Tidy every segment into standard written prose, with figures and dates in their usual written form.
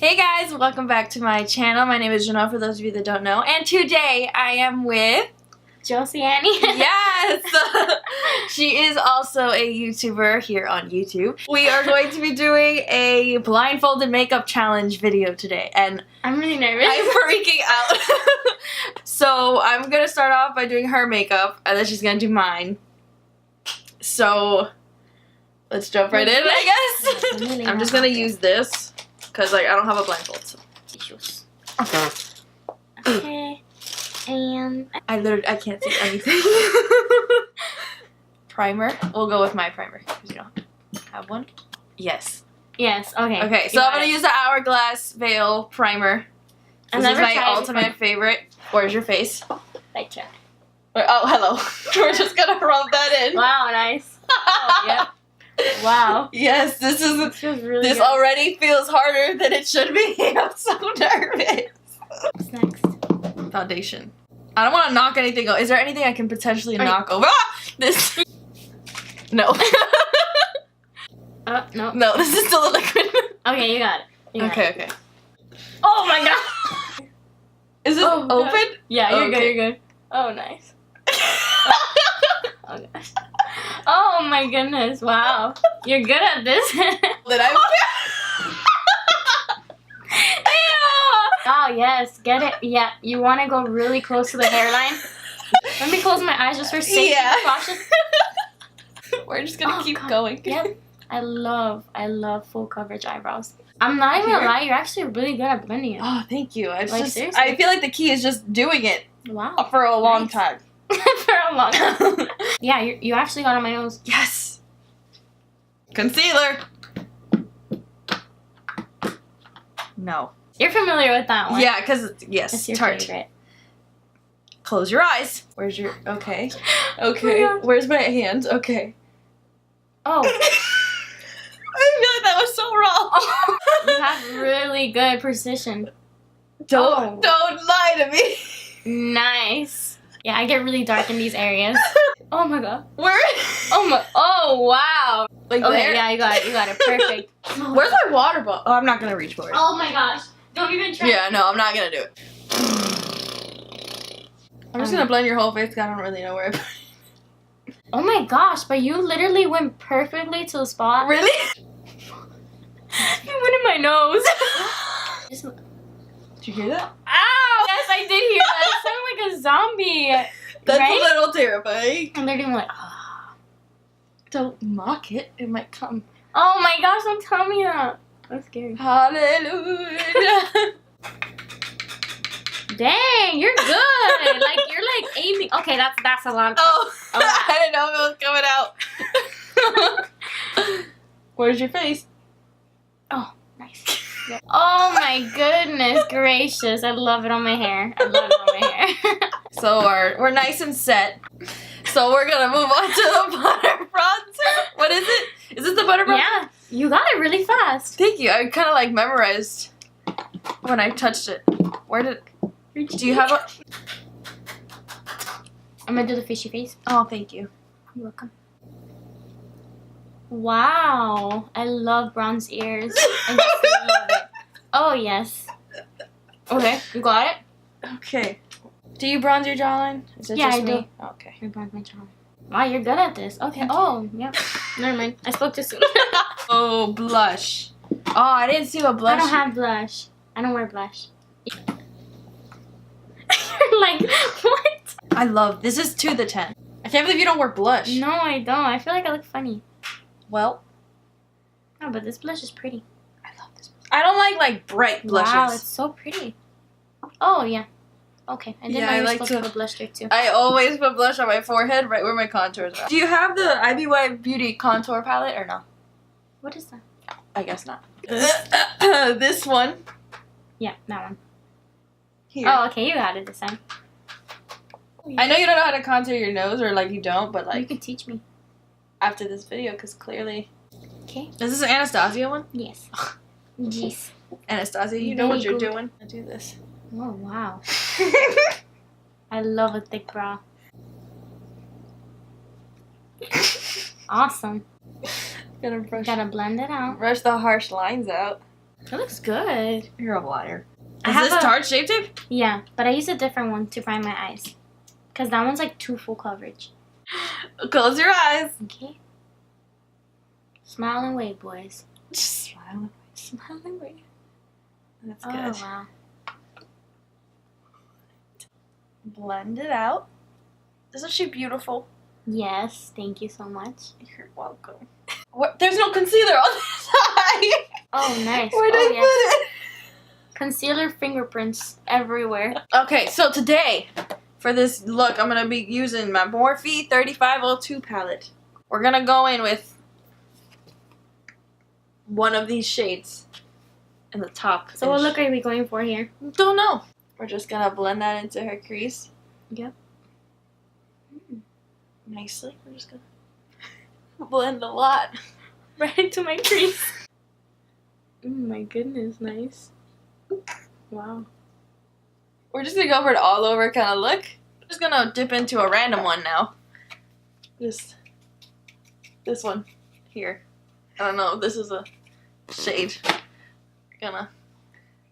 Hey guys, welcome back to my channel. My name is Janelle, for those of you that don't know. And today I am with Jossie Annie. Yes! She is also a YouTuber here on YouTube. We are going to be doing a blindfolded makeup challenge video today. And I'm really nervous. I'm freaking out. So I'm going to start off by doing her makeup, and then she's going to do mine. So let's jump right in, I guess. Really I'm just going to use this because like I don't have a blindfold. So. Okay. And I can't see anything. Primer. We'll go with my primer because you don't have one. Yes. yes, okay. Okay, so I'm gonna use the Hourglass Veil primer. This is my ultimate favorite. Where's your face? Right check. Oh, hello. We're just gonna rub that in. Wow, nice. Oh, yep. Wow. Yes, this feels really this good. already feels harder than it should be. I'm so nervous. What's next? Foundation. I don't want to knock anything over. Is there anything I can potentially knock over? Ah! This. No. No. No, this is still a liquid. Okay, you got it. You got it. Okay. Oh my god. Is it open? God. Yeah, you're good, Okay. you're good. Oh, nice. Oh gosh. Oh my goodness, wow. You're good at this. Did I? Oh yes, get it. Yeah, you want to go really close to the hairline. Let me close my eyes just for safety precaution. We're just gonna keep God. going. Yep. I love full coverage eyebrows. I'm not even gonna lie, you're actually really good at blending it. Oh, thank you. I Like, just seriously? I feel like the key is just doing it Wow. for a long Nice. time. For a long time. Yeah, you actually got on my nose. Yes. Concealer. No. You're familiar with that one. Yeah, because yes, It's your tart. favorite. Close your eyes. Where's your okay? Okay. Oh my God. Where's my hand? Okay. Oh, I feel like that was so wrong. you have really good precision. Don't lie to me. Nice. Yeah, I get really dark in these areas. Oh my god. Where? Oh wow. Like Okay, there? yeah, you got it. Perfect. Where's my water bottle? Oh, I'm not gonna reach for it. Oh my gosh. Don't even try. Yeah, no, I'm not gonna do it. I'm just gonna blend your whole face because I don't really know where I put it. Oh my gosh, but you literally went perfectly to the spot. Really? You went in my nose. Did you hear that? Ow! Yes, I did hear that. It sounded like a zombie. That's Right? a little terrifying. And they're doing like, oh. Don't mock it. It might come. Oh my gosh, don't tell me that. That's scary. Hallelujah. Dang, you're good. Like you're like aiming. Okay, that's a lot. Oh, Oh. I didn't know if it was coming out. Where's your face? Oh, nice. Oh my goodness gracious. I love it on my hair. I love it on my hair. So we're nice and set. So we're gonna move on to the butter bronzer. What is it? Is it the butter bronzer? Yeah, you got it really fast. Thank you. I kind of like memorized when I touched it. Do you have a? I'm gonna do the fishy face. Oh, thank you. You're welcome. Wow, I love bronze ears. I just love it. Oh yes. Okay, you got it? Okay. Do you bronze your jawline? Is it Yeah, just I me? do. Okay. I bronze my jawline. Wow, you're good at this. Okay. Oh, yep. Never mind. I spoke too soon. Oh, blush. Oh, I didn't see what blush. I don't have blush. I don't wear blush. You're like, what? I love this. Is to the 10. I can't believe you don't wear blush. No, I don't. I feel like I look funny. Well, No, but this blush is pretty. I love this. I don't like bright blushes. Wow, it's so pretty. Oh, yeah. Okay. I didn't Yeah, know I you were like supposed to- to put blush there, too. I always put blush on my forehead, right where my contours are. Do you have the IBY Beauty contour palette or no? What is that? I guess not. This one Yeah, that one. here. Oh, okay. You got it this time. I know you don't know how to contour your nose, or like you don't, but You like can teach me. after this video, because clearly. Okay. Is this an Anastasia one? Yes. Jeez. Anastasia, you know what Very you're good. doing. I do this. Oh, wow. I love a thick brow. Awesome. Gotta brush Gotta blend it out. the harsh lines out. It looks good. You're a liar. I Is have this a- Tarte Shape Tape? Yeah, but I use a different one to prime my eyes. Because that one's like too full coverage. Close your eyes. Okay. Smile and wave, boys. Just smile. Smile and wave. That's Oh, good. wow. Blend it out. Isn't she beautiful? Yes, thank you so much. You're welcome. What? There's no concealer on this side. Oh, nice. Where did Oh, I yes. put it? Concealer fingerprints everywhere. Okay, so today, for this look, I'm going to be using my Morphe 3502 palette. We're going to go in with one of these shades in the top. So what look are we going for here? Don't know. We're just going to blend that into her crease. Yep. Nicely. We're just going to blend a lot. Right into my crease. Oh my goodness, nice. Wow. We're just going to go for an all over kind of look. I'm just going to dip into a random one now. Just this one here. I don't know if this is a shade. Gonna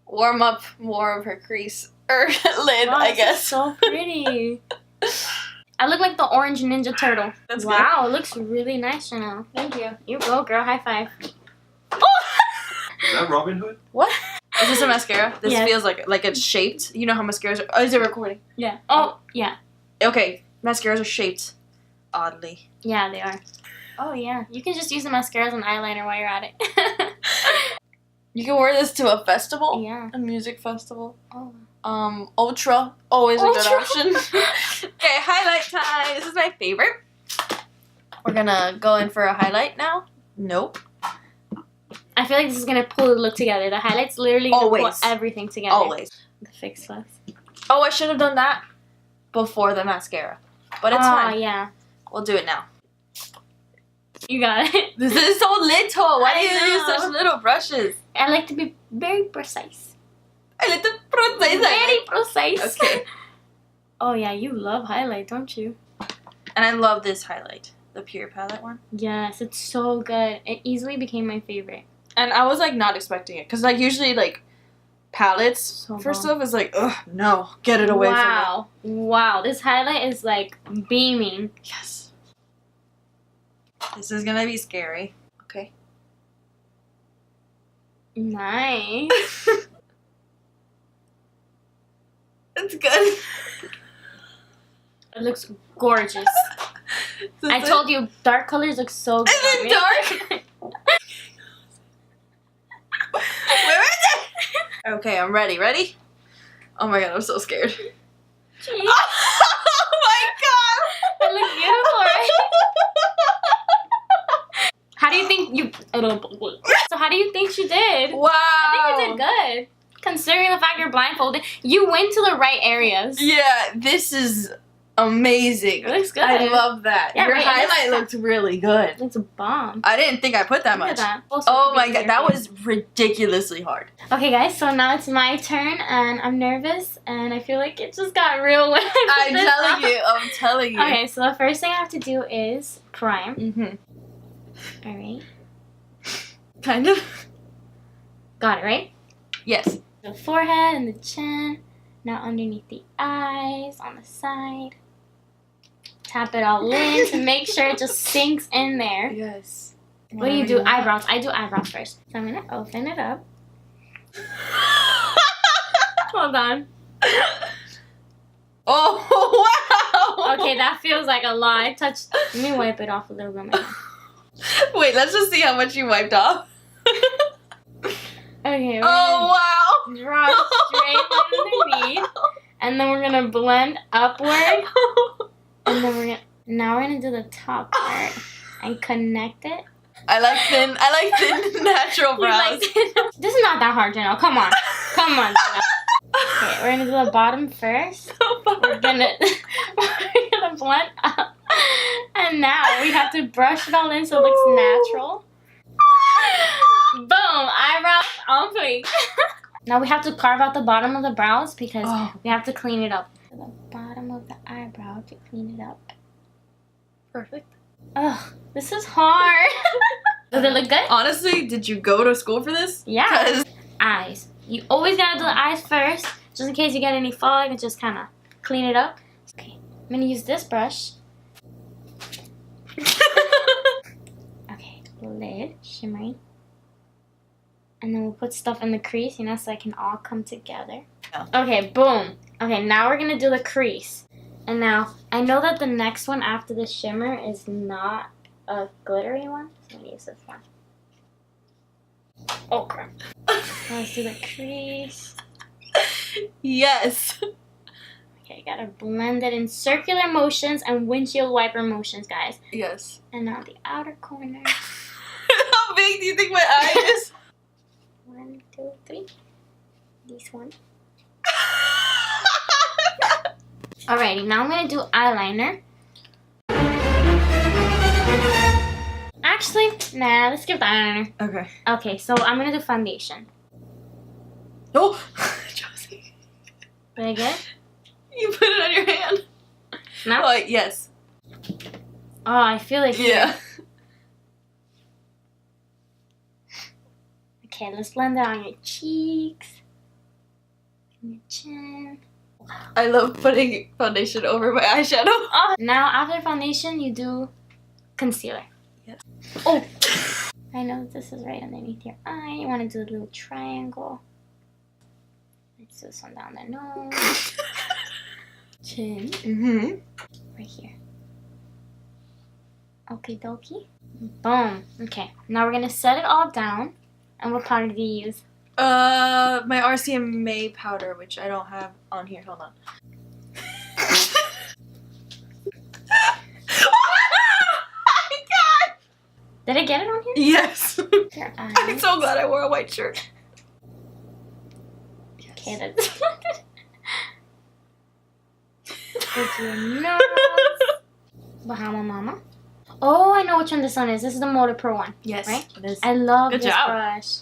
warm up more of her crease or lid, Wow, I this guess. is so pretty. I look like the orange Ninja Turtle. That's wow, it looks really nice, Chanel. Thank you. You go, girl. High five. Is that Robin Hood? What? Is this a mascara? This Yes. feels like it's shaped. You know how mascaras are. Oh, is it recording? Yeah. Oh, yeah. Okay, mascaras are shaped oddly. Yeah, they are. Oh, yeah. You can just use the mascara as an eyeliner while you're at it. You can wear this to a festival. Yeah. A music festival. Oh. Ultra. Always a good Ultra. option. Okay, highlight time. This is my favorite. We're gonna go in for a highlight now. Nope. I feel like this is going to pull the look together. The highlight's literally going to Always. pull everything together. Always. The fix us. Oh, I should have done that before the mascara. But it's fine. Yeah. We'll do it now. You got it. This is so little. Why do you I use know. such little brushes? I like to be very precise. A little precise. Very precise. Okay. Oh, yeah. You love highlight, don't you? And I love this highlight. The Pure Palette one. Yes, it's so good. It easily became my favorite. And I was like not expecting it. Because like usually like palettes So for bomb. stuff is like, ugh, no. Get it away from me. Wow. Wow. This highlight is like beaming. Yes. This is gonna be scary. Okay. Nice. It's good. It looks gorgeous. I told you, dark colors look so good. Is it on me. dark? Where is it? Okay, I'm ready. Ready? Oh my god, I'm so scared. Jeez, Oh my god! I look beautiful, right? How do you think you... So how do you think she did? Wow. I think you did good. Considering the fact you're blindfolded, you went to the right areas. Yeah, this is amazing. It looks good. I love that. Yeah, Your right, highlight and looked really good. It's a bomb. I didn't think I put that Look much. at that. Oh my god, that was ridiculously hard. Okay, guys, so now it's my turn, and I'm nervous, and I feel like it just got real when I put I'm this telling on. you, I'm telling you. Okay, so the first thing I have to do is prime. Mm-hmm. Alright. Kind of. Got it, right? Yes. The forehead and the chin. Now underneath the eyes, on the side. Tap it all in to make sure it just sinks in there. Yes. What do you do? Eyebrows. I do eyebrows first. So I'm going to open it up. Hold on. Oh, wow. Okay, that feels like a lot. I touched. Let me wipe it off a little bit. Wait, let's just see how much you wiped off. Okay. We're Oh, wow. gonna draw straight underneath, and then we're gonna blend upward, and then now we're gonna do the top part and connect it. I like thin natural You brows. like it? This is not that hard, Janelle. Come on, come on. Janelle. Okay, we're gonna do the bottom first. We're gonna blend up, and now we have to brush it all in so it looks natural. Boom! Eyebrows on point. Now we have to carve out the bottom of the brows because we have to clean it up. The bottom of the eyebrow to clean it up. Perfect. Ugh, this is hard. Does it look good? Honestly, did you go to school for this? Yeah. 'Cause eyes. You always gotta do the eyes first, just in case you get any fog and just kind of clean it up. Okay, I'm gonna use this brush. Okay, lid, shimmery. And then we'll put stuff in the crease, you know, so it can all come together. Yeah. Okay, boom. Okay, now we're gonna do the crease. And now, I know that the next one after the shimmer is not a glittery one, so I'm gonna use this one. Oh crap. Let's do the crease. Yes. Okay, gotta blend it in circular motions and windshield wiper motions, guys. Yes. And now the outer corner. How big do you think my eye is? 1, 2, 3. This one. Alrighty, now I'm gonna do eyeliner. Actually, nah, let's skip the eyeliner. Okay. Okay, so I'm gonna do foundation. Oh, Jossie. Very good. You put it on your hand. No? Oh, yes. Oh, I feel like Yeah. Okay, let's blend it on your cheeks, and your chin. I love putting foundation over my eyeshadow. Oh, now after foundation, you do concealer. Yes. Oh, I know this is right underneath your eye. You want to do a little triangle. Let's do this one down the nose, chin, Mm-hmm. right here. Okie dokie. Boom. Okay, now we're gonna set it all down. And what powder do you use? My RCMA powder, which I don't have on here. Hold on. Did I get it on here? Yes. Your eyes. I'm so glad I wore a white shirt. Okay, that's good. Go to your nose. Bahama Mama. Oh, I know which one this one is. This is the Motor Pro one. Yes. Right? It is. I love Good this job. brush.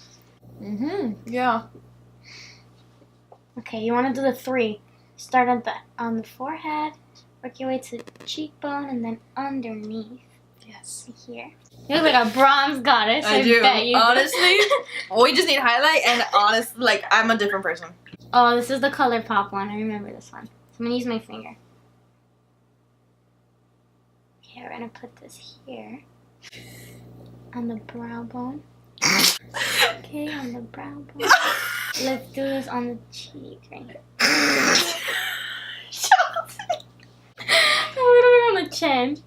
Mm-hmm. Yeah. Okay, you want to do the 3. Start on the forehead, work your way to the cheekbone, and then underneath. Yes. Here. You look like a bronze goddess. I do. Bet you do. Honestly, we just need highlight, and honestly, like, I'm a different person. Oh, this is the ColourPop one. I remember this one. So I'm going to use my finger. Okay, we're going to put this here. On the brow bone. Okay, on the brow bone. Let's do this on the cheek right here. A little bit on the chin.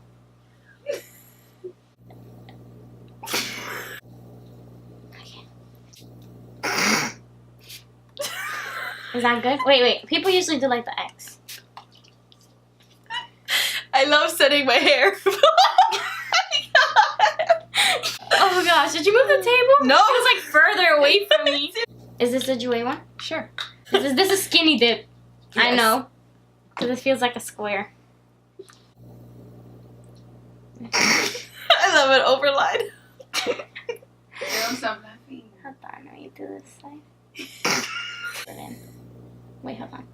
Okay. Is that good? Wait. People usually do like the X. I love setting my hair. Oh my gosh, did you move the table? No. It was like further away from me. Is this the Jouet one? Sure. This is skinny dip. I Yes. know. Because it feels like a square. I love it overlined. Hold on, let me do this side. Put it in. Wait, hold on.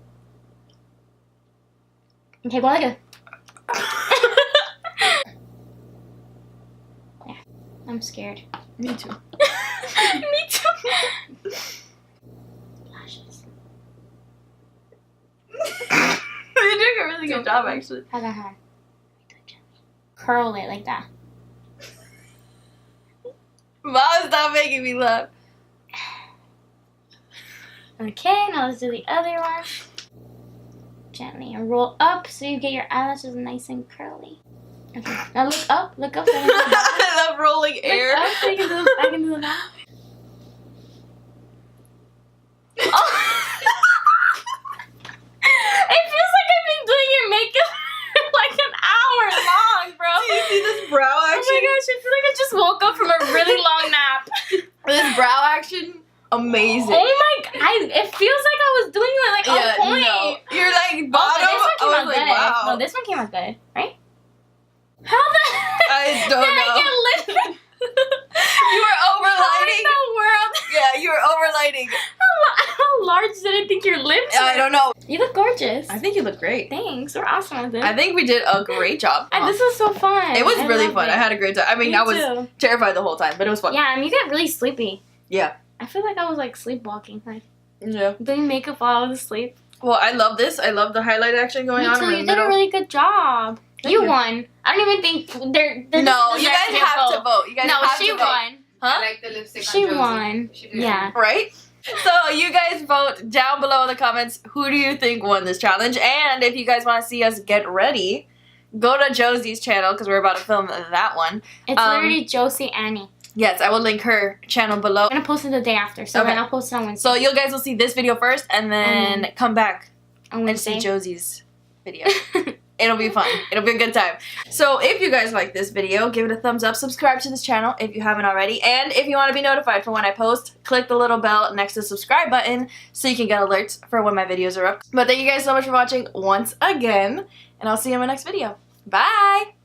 Okay, go ahead. Yeah, I'm scared. Me too. Me too. Lashes. You're doing a really good job, actually. Hold on. Curl it like that. Mom, stop making me laugh. Okay, now let's do the other one. Gently and roll up so you get your eyelashes nice and curly. Okay, now look up. So I can do the bottom. I love rolling air. Look up so I can do the bottom. Oh. It feels like I've been doing your makeup for like an hour long, bro. Do you see this brow Oh action? my gosh, I feel like I just woke up from a really long nap. This brow action, amazing. Oh my god, it feels like I was doing it like on point. No. You're like Oh, bottom. but this one came I out was good. like, wow. No, this one came out good, right? How the I don't did know. I get lifted? You were How in overlighting. the world? Yeah, you were overlighting. How large did I think your lips were? I don't know. You look gorgeous. I think you look great. Thanks, we're awesome at this. I think we did a great job. This was so fun. It was I really loved fun. it. I had a great time. I mean, Me I was too. terrified the whole time, but it was fun. Yeah, and you get really sleepy. Yeah. I feel like I was like sleepwalking, like Yeah. doing makeup while I was asleep. Well, I love this. I love the highlight action going Me on too. in the You middle. did a really good job. Thank You you. won. I don't even think they're No, you guys have to vote. You guys No, have she to vote. won. Huh? I like the lipstick She on Jossie. won. She did. Yeah. Right? So you guys vote down below in the comments. Who do you think won this challenge? And if you guys want to see us get ready, go to Jossie's channel because we're about to film that one. It's literally Jossie Annie. Yes, I will link her channel below. I'm gonna post it the day after, so Okay. then I'll post it on Wednesday. So you guys will see this video first and then come back On and see Wednesday. Jossie's video. It'll be fun. It'll be a good time. So if you guys like this video, give it a thumbs up. Subscribe to this channel if you haven't already. And if you want to be notified for when I post, click the little bell next to the subscribe button so you can get alerts for when my videos are up. But thank you guys so much for watching once again. And I'll see you in my next video. Bye!